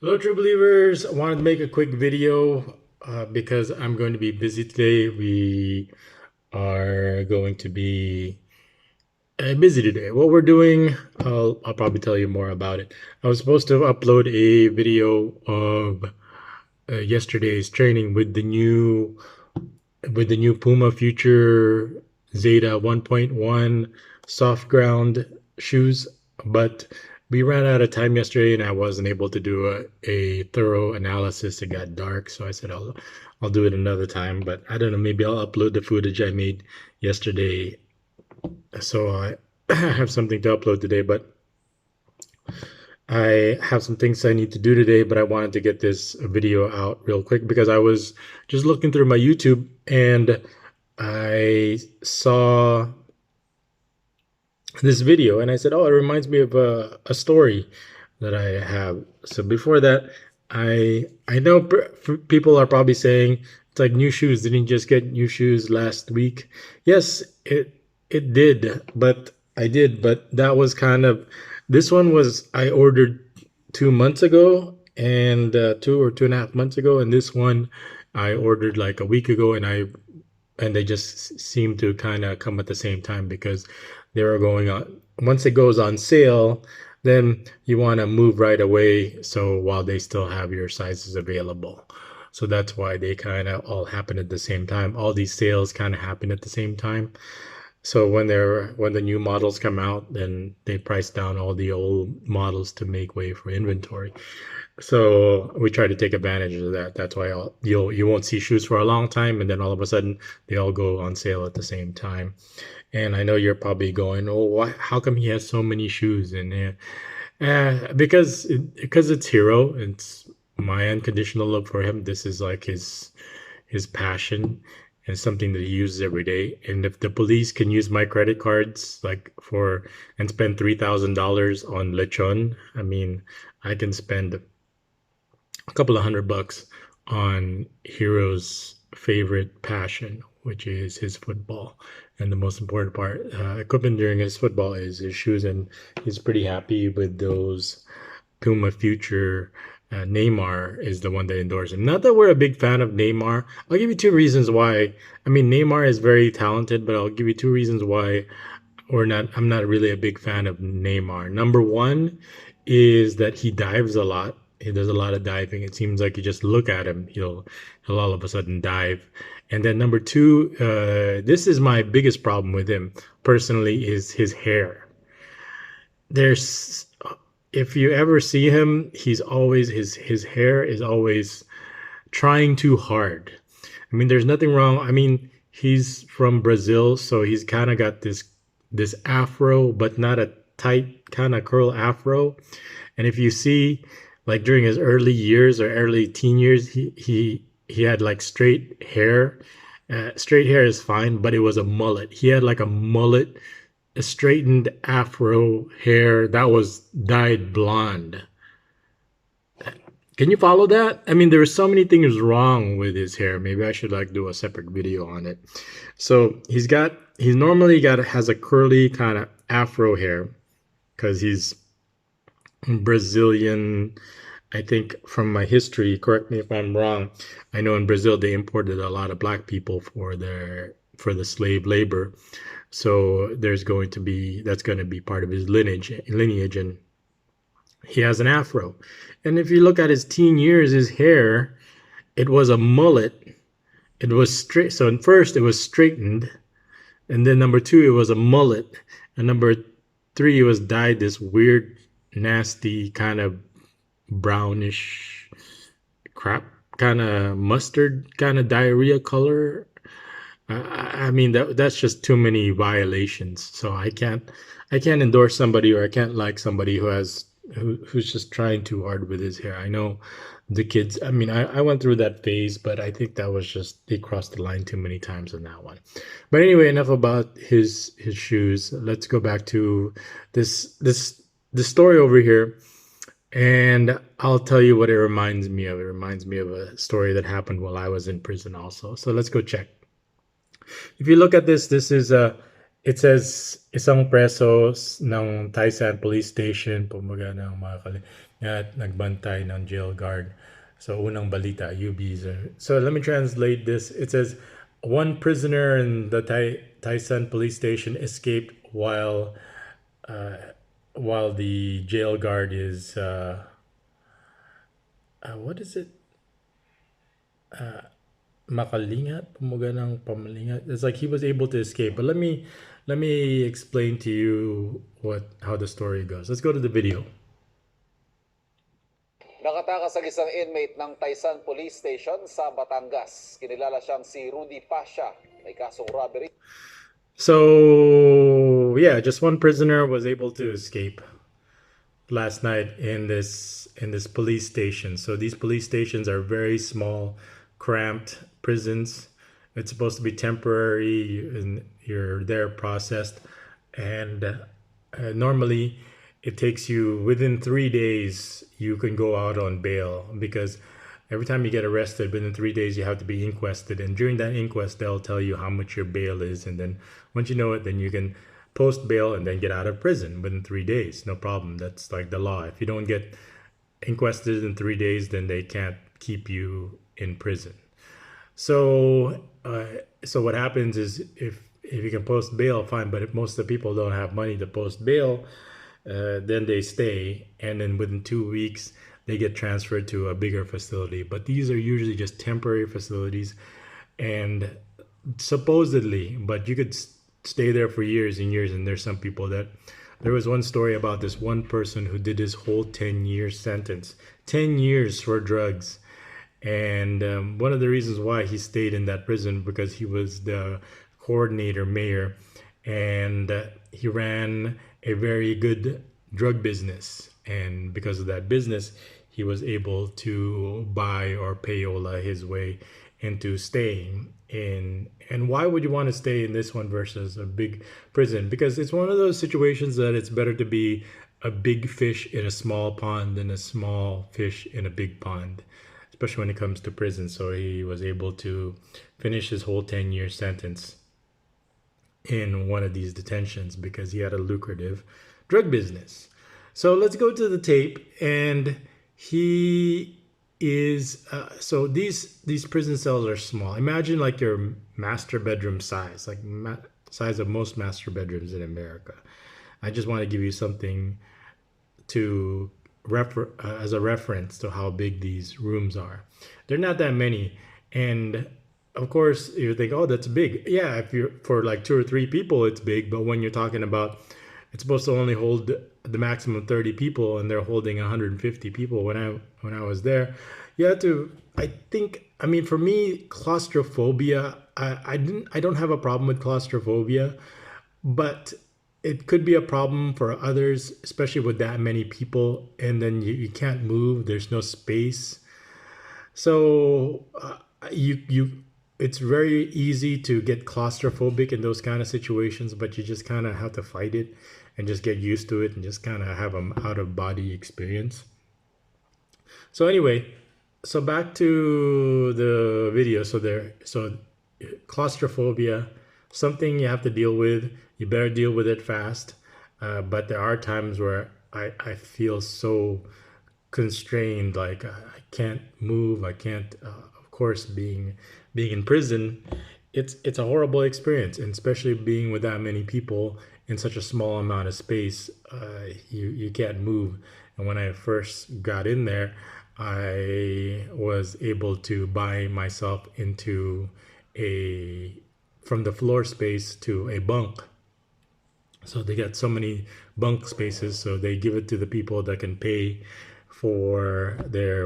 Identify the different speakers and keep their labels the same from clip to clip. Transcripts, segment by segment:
Speaker 1: Hello, true believers. I wanted to make a quick video because I'm going to be busy today. We are going to be busy today. What we're doing, I'll probably tell you more about it. I was supposed to upload a video of yesterday's training with the new Puma Future Zeta 1.1 soft ground shoes, but we ran out of time yesterday and I wasn't able to do a thorough analysis. It got dark, so I said I'll do it another time. But I don't know, maybe I'll upload the footage I made yesterday, so I have something to upload today. But I have some things I need to do today, but I wanted to get this video out real quick because I was just looking through my YouTube and I saw this video and I said, "Oh, it reminds me of a story that I have." So before that, I know people are probably saying it's like new shoes. Didn't you just get new shoes last week? Yes, it did, but I did, but that was kind of this one was I ordered 2 months ago and 2 or 2.5 months ago, and this one I ordered like a week ago, and they just seem to kind of come at the same time because they were going on. Once it goes on sale, then you want to move right away. So while they still have your sizes available. So that's why they kind of all happen at the same time. All these sales kind of happen at the same time. So when the new models come out, then they price down all the old models to make way for inventory. So we try to take advantage of that. That's why you won't see shoes for a long time, and then all of a sudden they all go on sale at the same time. And I know you're probably going, "Oh, why? How come he has so many shoes?" And because it's Hero. It's my unconditional love for him. This is like his passion and something that he uses every day. And if the police can use my credit cards like for and spend $3,000 on lechon, I mean, I can spend a couple of $100 on Hero's favorite passion, which is his football. And the most important part, equipment during his football is his shoes, and he's pretty happy with those Puma Future. Neymar is the one that endorsed him. Not that we're a big fan of Neymar. I'll give you two reasons why. I mean, Neymar is very talented, but I'll give you two reasons why or not. I'm not really a big fan of Neymar. Number one is that he dives a lot. He does a lot of diving. It seems like you just look at him, he'll all of a sudden dive. And then number two, this is my biggest problem with him personally, is his hair. There's If you ever see him, he's always his hair is always trying too hard. I mean, there's nothing wrong. I mean, he's from Brazil, so he's kind of got this afro, but not a tight kind of curl afro. And if you see, like during his early years or early teen years, he had like straight hair. Straight hair is fine, but it was a mullet. He had like a mullet, a straightened afro hair that was dyed blonde. Can you follow that? I mean, there were so many things wrong with his hair. Maybe I should like do a separate video on it. So he's normally got has a curly kind of afro hair because he's Brazilian. I think from my history, correct me if I'm wrong. I know in Brazil they imported a lot of black people for the slave labor. So that's going to be part of his lineage, and he has an afro. And if you look at his teen years, his hair, it was a mullet. It was straight. So at first it was straightened, and then number two, it was a mullet, and number three, it was dyed this weird, nasty kind of brownish crap, kind of mustard, kind of diarrhea color. I mean that's just too many violations. So I can't endorse somebody, or I can't like somebody who's just trying too hard with his hair. I know the kids. I mean, I went through that phase, but I think that was just they crossed the line too many times on that one. But anyway, enough about his shoes. Let's go back to this story over here, and I'll tell you what it reminds me of. It reminds me of a story that happened while I was in prison also. So let's go check. If you look at this is it says isang preso ng Taisan Police Station, pumaga ng mga at nagbantay ng jail guard. So unang balita, UBs. So let me translate this. It says one prisoner in the Taisan police station escaped while the jail guard is what is it? Makalingat, pumuga ng pamalingat. It's like he was able to escape. But let me explain to you how the story goes. Let's go to the video.
Speaker 2: Nakatakas ang isang inmate ng Taisan Police Station sa Batangas. Kinilala siyang si Rudy Pasha. May kasong robbery.
Speaker 1: So yeah, just one prisoner was able to escape last night in this police station. So these police stations are very small, cramped prisons. It's supposed to be temporary, and you're there processed, and normally it takes you within 3 days you can go out on bail, because every time you get arrested within 3 days you have to be inquested, and during that inquest they'll tell you how much your bail is, and then once you know it, then you can post bail and then get out of prison within 3 days. No problem. That's like the law. If you don't get inquested in 3 days, then they can't keep you in prison. So so what happens is, if you can post bail, fine. But if most of the people don't have money to post bail, then they stay, and then within 2 weeks they get transferred to a bigger facility. But these are usually just temporary facilities, and supposedly, but you could stay there for years and years. And there's some people that, there was one story about this one person who did his whole 10-year sentence, 10 years for drugs. And one of the reasons why he stayed in that prison, because he was the coordinator mayor, and he ran a very good drug business. And because of that business, he was able to buy or payola his way into staying in. And why would you want to stay in this one versus a big prison? Because it's one of those situations that it's better to be a big fish in a small pond than a small fish in a big pond, especially when it comes to prison. So he was able to finish his whole 10-year sentence in one of these detentions because he had a lucrative drug business. So let's go to the tape. And he is so these prison cells are small. Imagine like your master bedroom size, like size of most master bedrooms in America. I just want to give you something to as a reference to how big these rooms are. They're not that many, and of course you think, oh, that's big. Yeah, if you're for like 2 or 3 people, it's big. But when you're talking about, it's supposed to only hold the maximum 30 people, and they're holding 150 people. When I was there, you had to. I mean, for me, claustrophobia. I don't have a problem with claustrophobia, but it could be a problem for others, especially with that many people, and then you can't move. There's no space. So you it's very easy to get claustrophobic in those kind of situations, but you just kind of have to fight it and just get used to it and just kind of have an out of body experience. So anyway, so back to the video. So claustrophobia, something you have to deal with. You better deal with it fast. But there are times where I feel so constrained, like I can't move. I can't. Of course, being in prison, it's a horrible experience, and especially being with that many people in such a small amount of space. You can't move. And when I first got in there, I was able to buy myself into from the floor space to a bunk. So they got so many bunk spaces, so they give it to the people that can pay for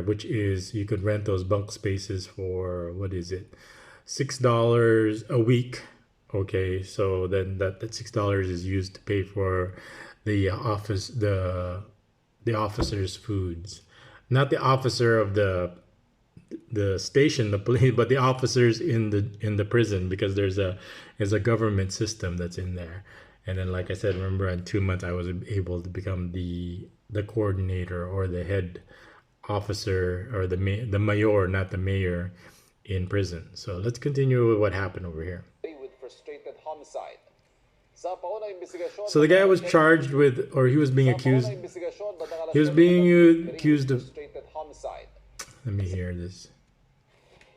Speaker 1: which is, you could rent those bunk spaces for, what is it, $6 a week. Okay, so then that $6 is used to pay for the officer's foods, not the officer of the station, the police, but the officers in the prison, because there's a government system that's in there. And then, like I said, remember, in 2 months I was able to become the coordinator, or the head officer, or the mayor, not the mayor, in prison. So let's continue with what happened over here.
Speaker 2: With frustrated homicide. Sa paunang investigasyon,
Speaker 1: So the guy was charged with, or he was being accused. He was being accused of.
Speaker 2: frustrated homicide.
Speaker 1: Let me hear this.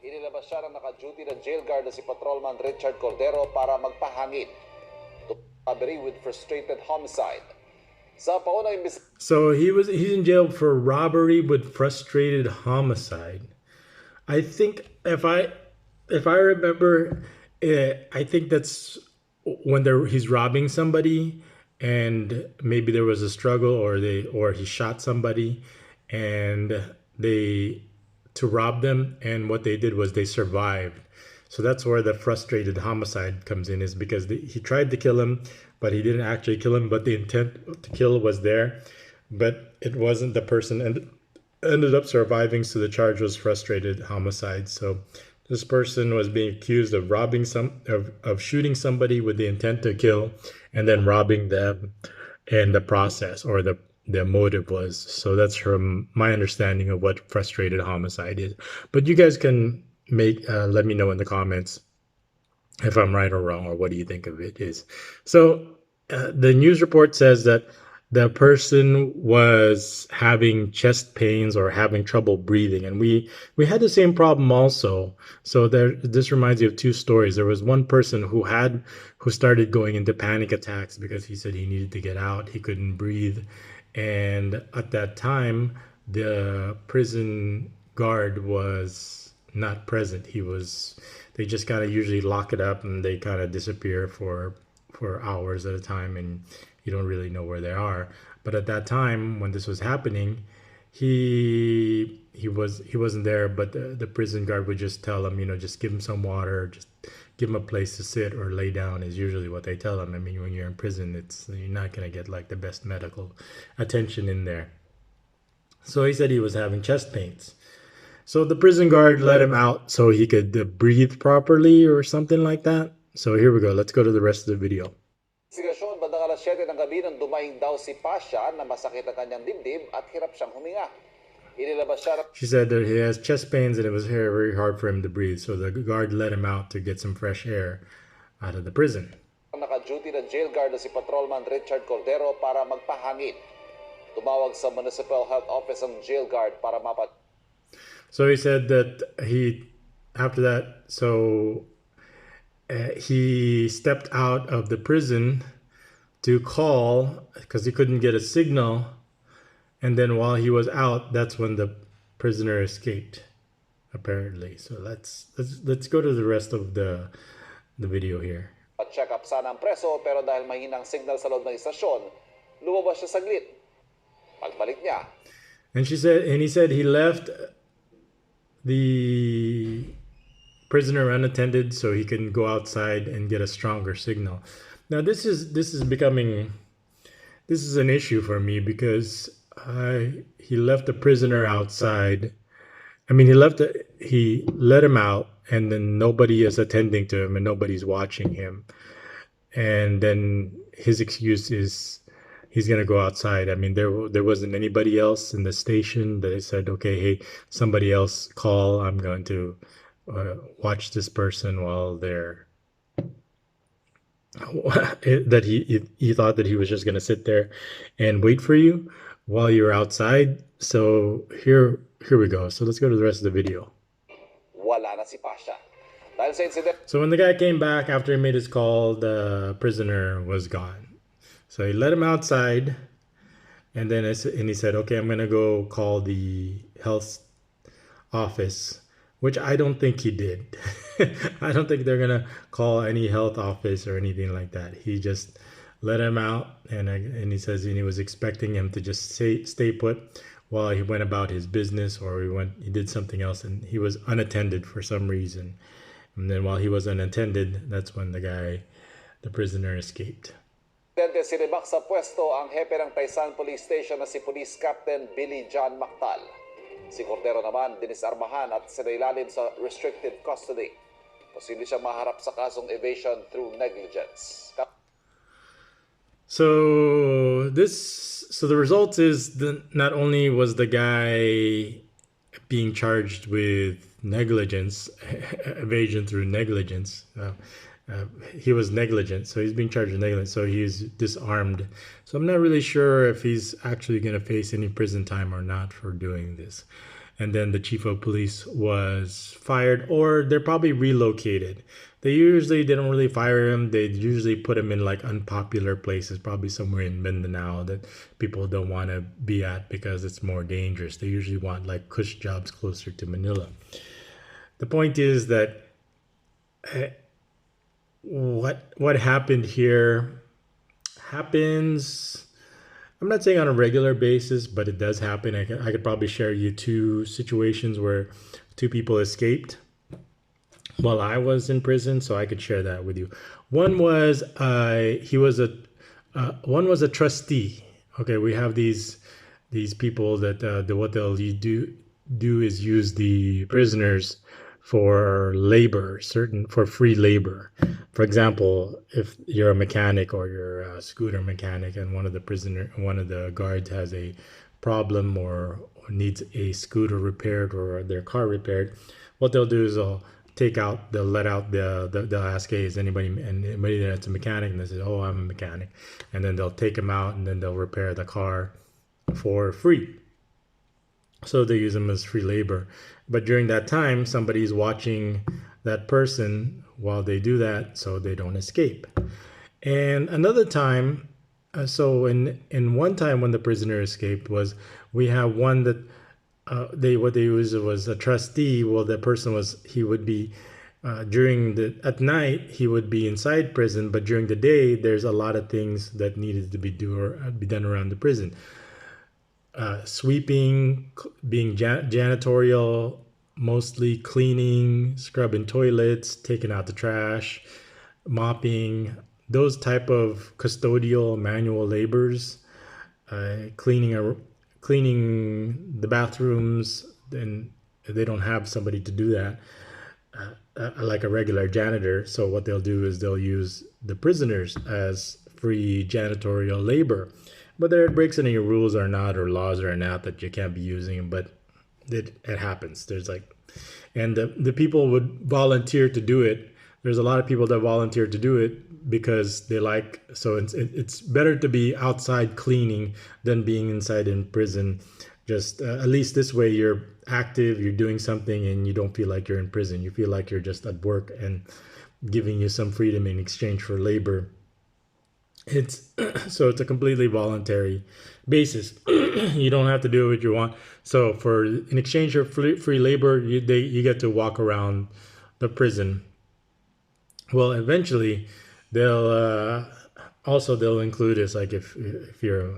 Speaker 2: Inilabas siya ng naka-duty na jail guard na si Patrolman Richard Cordero para magpahangin to robbery with frustrated homicide. Sa paunang investigasyon,
Speaker 1: So he's in jail for robbery with frustrated homicide. I think if I remember, I think that's when he's robbing somebody, and maybe there was a struggle, or he shot somebody, and they to rob them, and what they did was they survived. So that's where the frustrated homicide comes in, is because he tried to kill him, but he didn't actually kill him, but the intent to kill was there, but it wasn't the person, and ended up surviving, so the charge was frustrated homicide. So this person was being accused of robbing of shooting somebody with the intent to kill, and then robbing them in the process, or the motive was. So that's from my understanding of what frustrated homicide is. But you guys can let me know in the comments if I'm right or wrong, or what do you think of it is. So the news report says that the person was having chest pains or having trouble breathing, and we had the same problem also. So this reminds me of two stories. There was one person who started going into panic attacks because he said he needed to get out, he couldn't breathe, and at that time the prison guard was not present. They just kind of usually lock it up, and they kind of disappear for hours at a time, and you don't really know where they are. But at that time when this was happening, he wasn't there, but the prison guard would just tell him, just give him some water, just give him a place to sit or lay down, is usually what they tell him. I mean, when you're in prison, you're not going to get like the best medical attention in there. So he said he was having chest pains. So the prison guard let him out so he could breathe properly or something like that. So here we go. Let's go to the rest of the video.
Speaker 2: investigasyon, bandang alas 7 ng gabi nang dumaing daw si Pasha na masakit ang kanyang dibdib at hirap siyang huminga. Inilabas siya.
Speaker 1: She said that he has chest pains and it was very, very hard for him to breathe. So the guard let him out to get some fresh air out of the prison.
Speaker 2: Naka-duty na jail guard na si Patrolman Richard Cordero para magpahangin. Tumawag sa Municipal Health Office ang jail guard para
Speaker 1: So he said that after that, he stepped out of the prison to call because he couldn't get a signal. And then while he was out, that's when the prisoner escaped, apparently. So let's go to the rest of the video here.
Speaker 2: Check up sana ang preso, pero dahil mahinang signal sa loob ng istasyon, lumabas siya saglit. Pagbalik niya.
Speaker 1: And he said he left the prisoner unattended so he can go outside and get a stronger signal. Now this is an issue for me because he left the prisoner outside. I mean, he let him out, and then nobody is attending to him and nobody's watching him. And then his excuse is he's gonna go outside. I mean, there wasn't anybody else in the station that said, okay, hey, somebody else call. I'm going to watch this person while they're that he thought that he was just gonna sit there and wait for you while you're outside. So here we go. So let's go to the rest of the video.
Speaker 2: Wala na si Pasha. Dahil sa incident,
Speaker 1: So when the guy came back after he made his call, the prisoner was gone. So he let him outside, and then he said, okay, I'm gonna go call the health office, which I don't think he did. I don't think they're gonna call any health office or anything like that. He just let him out, and he says he was expecting him to just stay put while he went about his business, or he did something else, and he was unattended for some reason. And then while he was unattended, that's when the prisoner escaped.
Speaker 2: sinibak sa pwesto ang hepe ng Taysan Police Station na si Police Captain Billy John Mactal. Si Cordero naman dinisarmahan at sinailalim sa restricted custody. Posible siyang maharap sa kasong evasion through negligence.
Speaker 1: So the result is that not only was the guy being charged with negligence, evasion through negligence, uh, he was negligent, so he's being charged with negligence. So he's disarmed. So I'm not really sure if he's actually going to face any prison time or not for doing this. And then the chief of police was fired, or they're probably relocated. They don't really fire him. They usually put him in like unpopular places, probably somewhere in Mindanao that people don't want to be at because it's more dangerous. They usually want like cush jobs closer to Manila. The point is that uh, what happened here happens. I'm not saying on a regular basis, but it does happen. I could probably share you two situations where two people escaped while I was in prison, so I could share that with you. One was he was a one was a trustee. Okay, we have these people that what they'll do is use the prisoners for labor, certain for free labor. For example, if you're a mechanic or you're a scooter mechanic, and one of the guards has a problem or needs a scooter repaired or their car repaired, what they'll do is they'll let out they'll ask, hey, is anybody that's a mechanic, and they say, oh, I'm a mechanic, and then they'll take them out and then they'll repair the car for free. So they use them as free labor. But during that time, somebody's watching that person while they do that, so they don't escape. And another time, so in one time when the prisoner escaped was we have one that they what they used was a trustee. Well, the person was he would be during the at night he would be inside prison, but during the day there's a lot of things that needed to be done around the prison. Sweeping, being janitorial, mostly cleaning, scrubbing toilets, taking out the trash, mopping, those type of custodial manual labors, cleaning the bathrooms, and they don't have somebody to do that like a regular janitor. So what they'll do is they'll use the prisoners as free janitorial labor. But there it breaks any rules or not, or laws or not, that you can't be using. But it happens. There's like, and the people would volunteer to do it. There's a lot of people that volunteer to do it because they like. So it's better to be outside cleaning than being inside in prison. Just at least this way you're active, you're doing something, and you don't feel like you're in prison. You feel like you're just at work and giving you some freedom in exchange for labor. It's so it's a completely voluntary basis. You don't have to do what you want. So for in exchange for free labor, you get to walk around the prison. Well, eventually they'll include this, like if you're a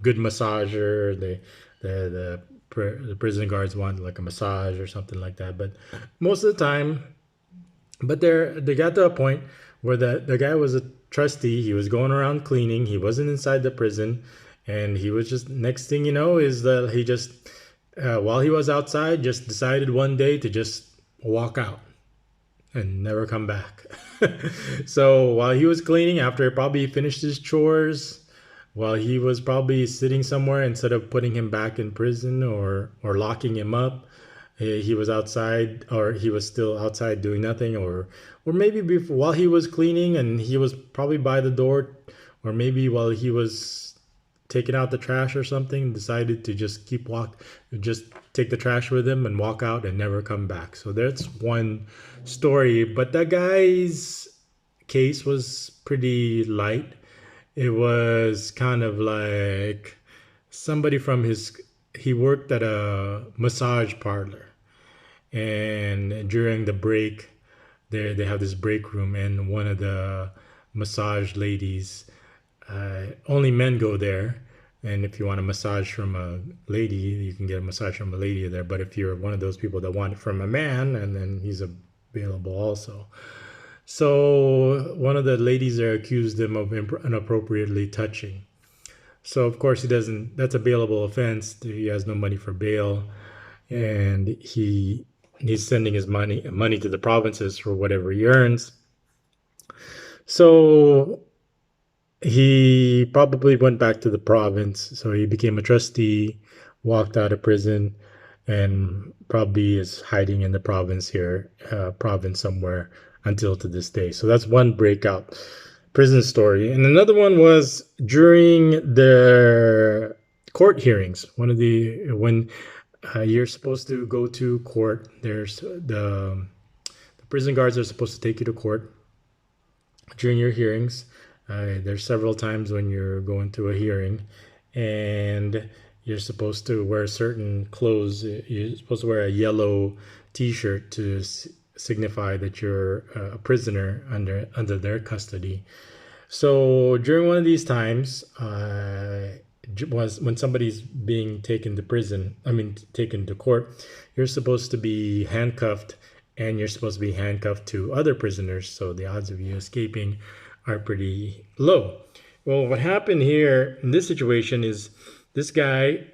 Speaker 1: good massager, the prison guards want like a massage or something like that. But most of the time, but they got to a point where the guy was a trustee. He was going around cleaning. He wasn't inside the prison, and he was just, next thing you know is that he just while he was outside, just decided one day to just walk out and never come back. So while he was cleaning, after he probably finished his chores, while he was probably sitting somewhere, instead of putting him back in prison or locking him up, he was outside, or he was still outside doing nothing, or maybe before, while he was cleaning and he was probably by the door, or maybe while he was taking out the trash or something, decided to just take the trash with him and walk out and never come back. So that's one story. But that guy's case was pretty light. It was kind of like somebody from he worked at a massage parlor, and during the break, they have this break room, and one of the massage ladies, only men go there, and if you want a massage from a lady, you can get a massage from a lady there. But if you're one of those people that want it from a man, and then he's available also. So one of the ladies there accused him of inappropriately touching. So of course he doesn't. That's a bailable offense. He has no money for bail, and he's sending his money to the provinces for whatever he earns. So he probably went back to the province. So he became a trustee, walked out of prison, and probably is hiding in the province here, province somewhere. until to this day. So that's one breakout prison story. And another one was during the court hearings. One of the when you're supposed to go to court, there's the prison guards are supposed to take you to court during your hearings. There's several times when you're going to a hearing, and you're supposed to wear certain clothes. You're supposed to wear a yellow T-shirt to signify that you're a prisoner under their custody. So during one of these times, was when somebody's being taken to prison, I mean, taken to court, you're supposed to be handcuffed, and you're supposed to be handcuffed to other prisoners. So the odds of you escaping are pretty low. Well, what happened here in this situation is this guy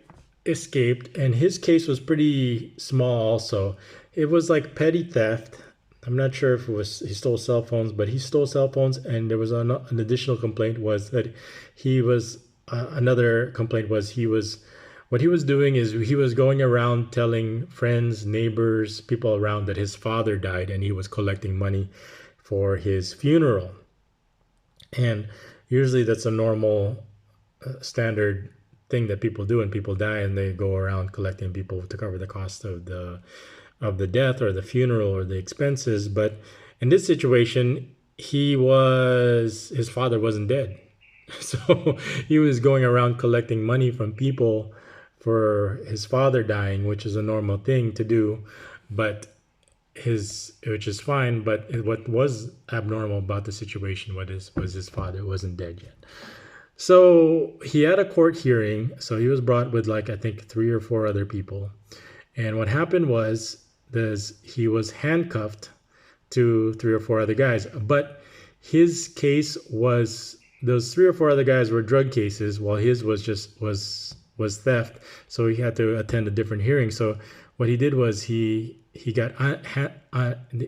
Speaker 1: escaped, and his case was pretty small also. It was like petty theft. I'm not sure if it was he stole cell phones, but he stole cell phones, and there was an additional complaint was that he was another complaint was he was what he was doing is he was going around telling friends, neighbors, people around that his father died, and he was collecting money for his funeral. And usually that's a normal standard thing that people do when people die, and they go around collecting people to cover the cost of the death or the funeral or the expenses. But in this situation, his father wasn't dead. So he was going around collecting money from people for his father dying, which is a normal thing to do, but which is fine. But what was abnormal about the situation was his father wasn't dead yet. So he had a court hearing. So he was brought with like I think 3 or 4 other people, and what happened was he was handcuffed to 3 or 4 other guys, but his case was those 3 or 4 other guys were drug cases, while his was theft. So he had to attend a different hearing. So what he did was he got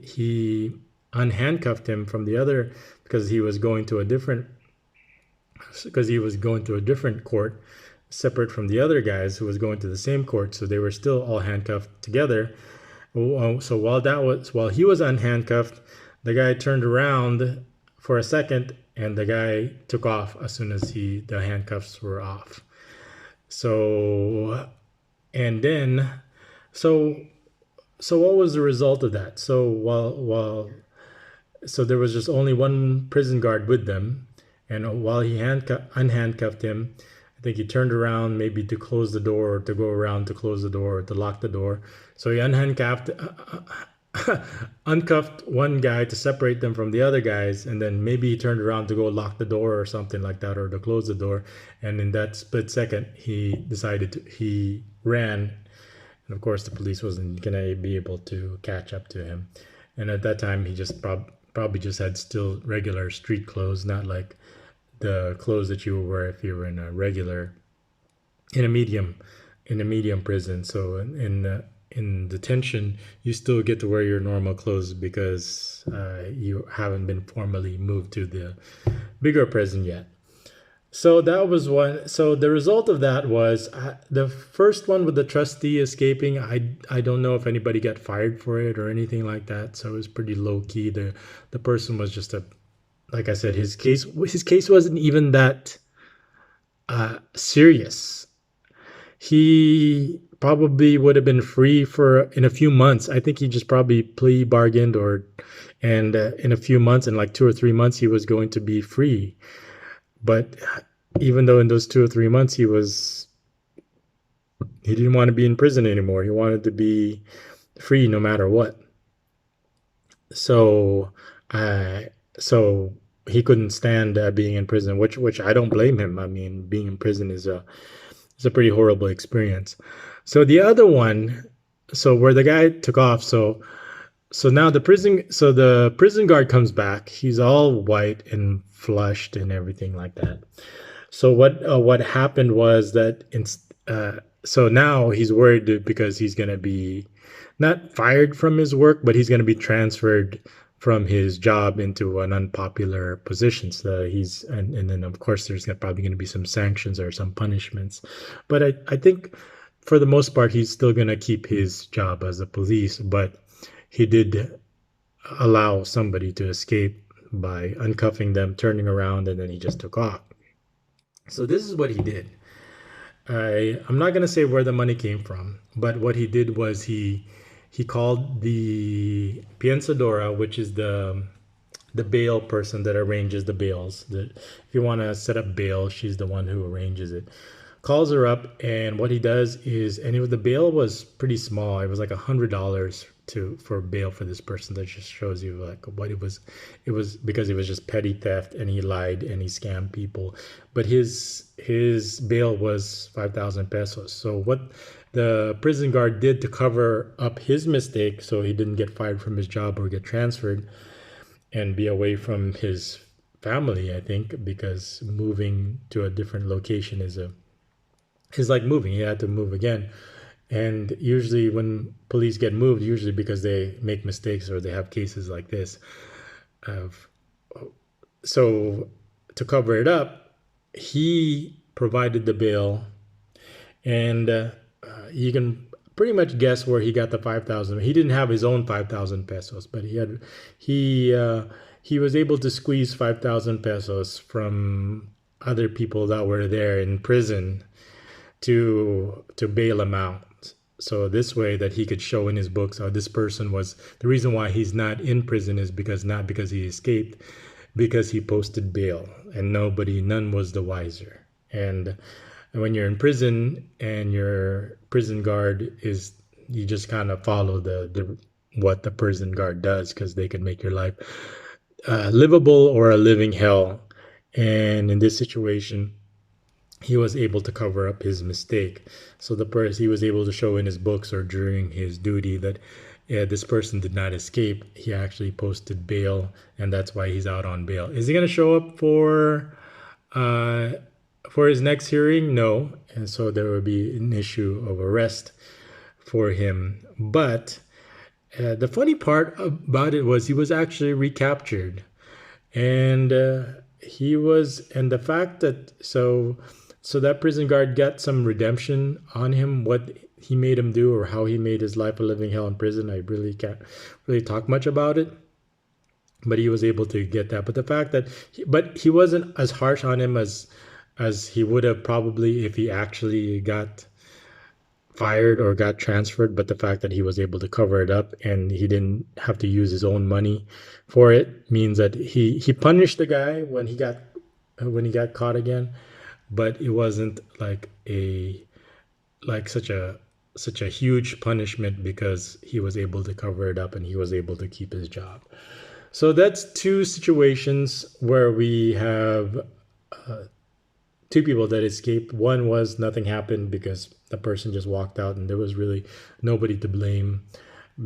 Speaker 1: he unhandcuffed him from the other because he was going to a different court separate from the other guys who was going to the same court. So they were still all handcuffed together. So while he was unhandcuffed, the guy turned around for a second, and the guy took off as soon as the handcuffs were off. So and then so so what was the result of that? So so there was just only one prison guard with them, and while he unhandcuffed him, I think he turned around maybe to close the door, or to go around to close the door, or to lock the door. So he uncuffed one guy to separate them from the other guys, and then maybe he turned around to go lock the door or something like that, or to close the door. And in that split second, he ran, and of course the police wasn't gonna be able to catch up to him. And at that time, he just probably just had still regular street clothes, not like the clothes that you would wear if you were in in a medium prison. So in detention, you still get to wear your normal clothes because you haven't been formally moved to the bigger prison yet. So that was one. So the result of that was the first one with the trustee escaping. I don't know if anybody got fired for it or anything like that. So it was pretty low key. The person was just like I said, his case wasn't even that serious. He probably would have been free for in a few months. I think he just probably plea bargained, and in a few months, in like 2 or 3 months, he was going to be free. But even though in those 2 or 3 months he didn't want to be in prison anymore. He wanted to be free no matter what. So so he couldn't stand being in prison, which I don't blame him. I mean, being in prison is a pretty horrible experience. So the other one, so where the guy took off, so now the prison guard comes back. He's all white and flushed and everything like that. So what happened was that so now he's worried because he's gonna be not fired from his work, but he's gonna be transferred from his job into an unpopular position. So and then of course there's probably going to be some sanctions or some punishments. But I think for the most part he's still going to keep his job as a police. But he did allow somebody to escape by uncuffing them, turning around, and then he just took off. So this is what he did. I'm not gonna say where the money came from, but what he did was he called the piensadora, which is the bail person that arranges the bails. If you want to set up bail, she's the one who arranges it. Calls her up, and what he does is, and the bail was pretty small. It was like $100 to for bail for this person. That just shows you like what it was. It was because it was just petty theft, and he lied and he scammed people. But his bail was 5,000 pesos. So what the prison guard did to cover up his mistake, so he didn't get fired from his job or get transferred and be away from his family, I think, because moving to a different location is like moving. He had to move again. And usually when police get moved, usually because they make mistakes or they have cases like this. Of So to cover it up, he provided the bail, and you can pretty much guess where he got the 5,000. He didn't have his own 5,000 pesos, but he uh, he was able to squeeze 5,000 pesos from other people that were there in prison to bail him out. So this way that he could show in his books, oh, this person was the reason why he's not in prison is because not because he escaped, because he posted bail, and none was the wiser. And when you're in prison and your prison guard is, you just kind of follow the what the prison guard does, because they can make your life livable or a living hell. And in this situation, he was able to cover up his mistake. So the person, he was able to show in his books or during his duty that, yeah, this person did not escape. He actually posted bail, and that's why he's out on bail. Is he going to show up uh, for his next hearing? No, and so there will be an issue of arrest for him. But the funny part about it was he was actually recaptured, and and the fact that so that prison guard got some redemption on him. What he made him do or how he made his life a living hell in prison, I really can't really talk much about it. But he was able to get that. But the fact that but he wasn't as harsh on him as he would have probably if he actually got fired or got transferred. But the fact that he was able to cover it up and he didn't have to use his own money for it means that he punished the guy when he got caught again, but it wasn't like a like such a huge punishment because he was able to cover it up and he was able to keep his job. So that's two situations where we have two people that escaped. One was nothing happened because the person just walked out and there was really nobody to blame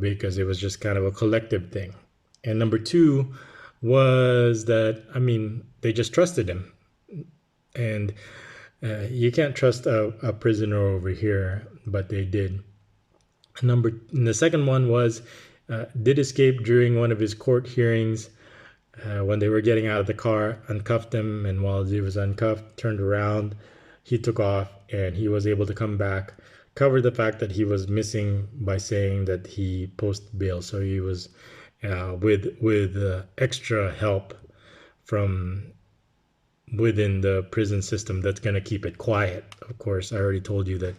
Speaker 1: because it was just kind of a collective thing. And number two was that, I mean, they just trusted him. And you can't trust a prisoner over here, but they did. And the second one was did escape during one of his court hearings when they were getting out of the car, uncuffed him, and while he was uncuffed, turned around, he took off, and he was able to come back, cover the fact that he was missing by saying that he posted bail. So he was with extra help from within the prison system that's going to keep it quiet. Of course, I already told you that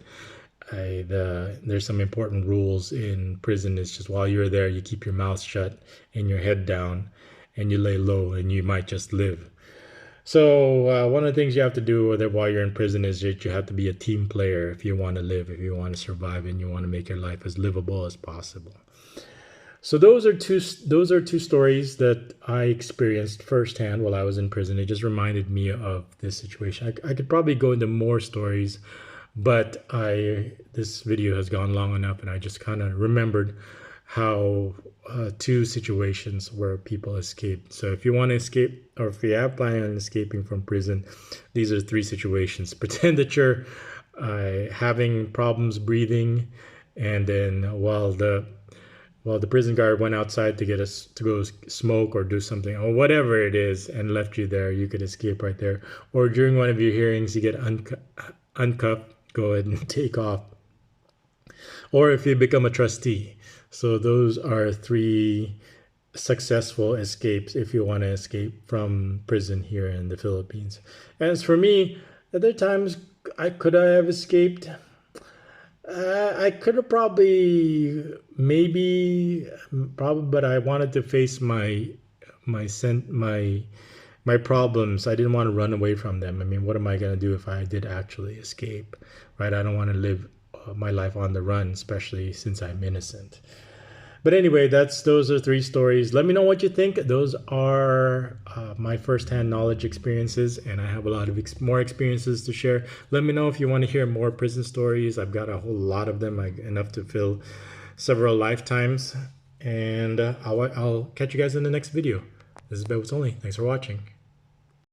Speaker 1: there's some important rules in prison. It's just while you're there, you keep your mouth shut and your head down and you lay low and you might just live. So one of the things you have to do while you're in prison is that you have to be a team player if you want to live, if you want to survive, and you want to make your life as livable as possible. So those are two stories that I experienced firsthand while I was in prison. It just reminded me of this situation. I could probably go into more stories, but this video has gone long enough, and I just kind of remembered how two situations where people escaped. So if you want to escape, or if you have planned on escaping from prison, these are three situations. Pretend that you're having problems breathing, and then while the prison guard went outside to get us to go smoke or do something or whatever it is and left you there, you could escape right there. Or during one of your hearings, you get uncuffed, go ahead and take off. Or if you become a trustee. So those are three successful escapes if you want to escape from prison here in the Philippines. As for me, other times I have escaped. I could have probably, but I wanted to face my sen- my problems. I didn't want to run away from them. I mean, what am I going to do if I did actually escape, right? I don't want to live my life on the run, especially since I'm innocent. But anyway, that's those are three stories. Let me know what you think. Those are my firsthand knowledge experiences, and I have a lot of more experiences to share. Let me know if you want to hear more prison stories. I've got a whole lot of them, enough to fill several lifetimes. And I'll catch you guys in the next video. This is Bet What's Only. Thanks for watching.